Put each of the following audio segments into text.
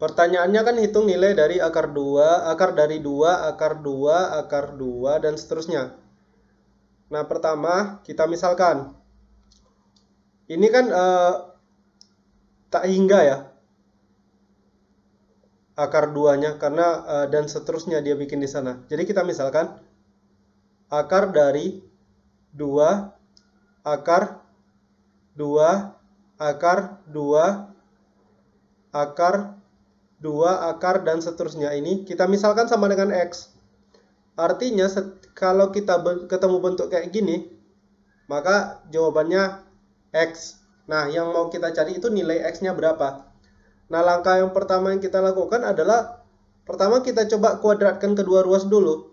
Pertanyaannya kan hitung nilai dari akar 2, akar dari 2, akar 2, akar 2, dan seterusnya. Nah, pertama kita misalkan. Ini kan tak hingga ya. Akar 2-nya karena dan seterusnya dia bikin di sana. Jadi kita misalkan akar dari 2, akar 2, akar 2, akar 2, akar dan seterusnya. Ini kita misalkan sama dengan X. Artinya kalau kita ketemu bentuk kayak gini, maka jawabannya X. Nah, yang mau kita cari itu nilai X-nya berapa. Nah, langkah yang pertama yang kita lakukan adalah pertama kita coba kuadratkan kedua ruas dulu.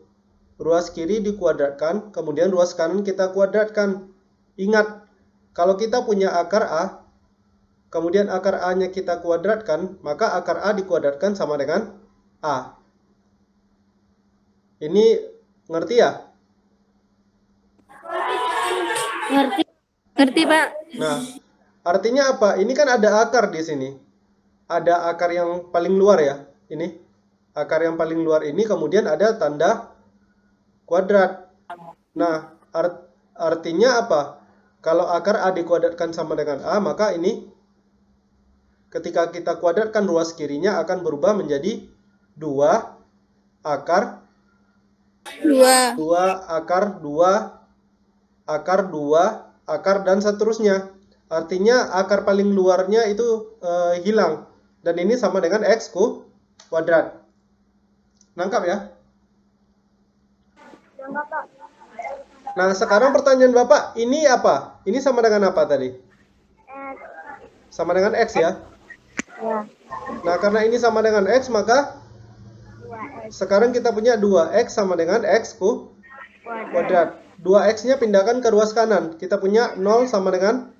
Ruas kiri dikuadratkan, kemudian ruas kanan kita kuadratkan. Ingat, kalau kita punya akar A, kemudian akar A-nya kita kuadratkan, maka akar A dikuadratkan sama dengan A. Ini ngerti ya? Ngerti. Ngerti, Pak. Nah, artinya apa? Ini kan ada akar di sini. Ada akar yang paling luar ya. Ini. Akar yang paling luar ini kemudian ada tanda kuadrat. Nah, artinya apa? Kalau akar A dikuadratkan sama dengan A, maka ini ketika kita kuadratkan ruas kirinya akan berubah menjadi 2 akar 2. 2 akar 2 akar 2 akar dan seterusnya. Artinya akar paling luarnya itu hilang. Dan ini sama dengan X kuadrat. Nangkap ya? Nah, sekarang pertanyaan Bapak, ini apa? Ini sama dengan apa tadi? Sama dengan X ya? Ya. Nah, karena ini sama dengan X, maka sekarang kita punya 2X sama dengan X kuadrat. 2X-nya pindahkan ke ruas kanan. Kita punya 0 sama dengan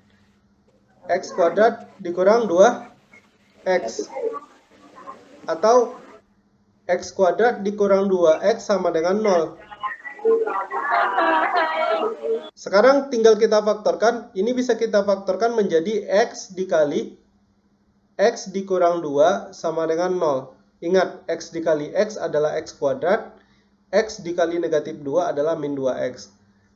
X kuadrat dikurang 2X. Atau X kuadrat dikurang 2X sama dengan 0. Sekarang tinggal kita faktorkan. Ini bisa kita faktorkan menjadi X dikali X dikurang 2 sama dengan 0. Ingat, X dikali X adalah X kuadrat. X dikali negatif 2 adalah min 2X.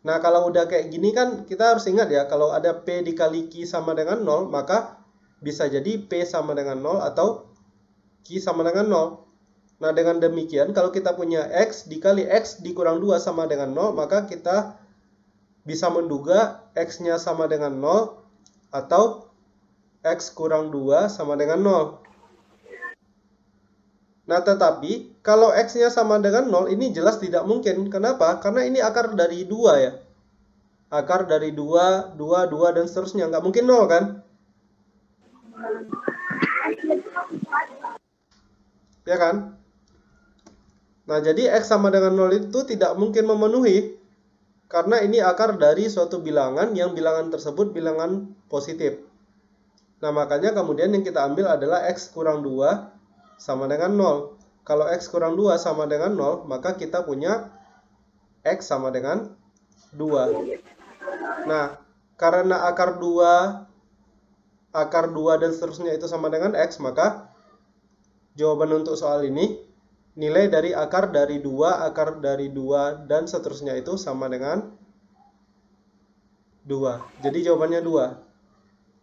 Nah, kalau udah kayak gini kan kita harus ingat ya, kalau ada P dikali Q sama dengan 0, maka bisa jadi P sama dengan 0 atau Q sama dengan 0. Nah, dengan demikian kalau kita punya X dikali X dikurang 2 sama dengan 0, maka kita bisa menduga X-nya sama dengan 0 atau X kurang 2 sama dengan 0. Nah, tetapi kalau X-nya sama dengan 0, ini jelas tidak mungkin. Kenapa? Karena ini akar dari 2 ya. Akar dari 2, 2, 2, dan seterusnya. Nggak mungkin 0 kan? Ya kan? Nah, jadi X sama dengan 0 itu tidak mungkin memenuhi. Karena ini akar dari suatu bilangan yang bilangan tersebut bilangan positif. Nah, makanya kemudian yang kita ambil adalah X kurang 2 sama dengan 0. Kalau X kurang 2 sama dengan 0, maka kita punya X sama dengan 2. Nah, karena akar 2 dan seterusnya itu sama dengan X, maka jawaban untuk soal ini, nilai dari akar dari 2, akar dari 2, dan seterusnya itu sama dengan 2. Jadi jawabannya 2.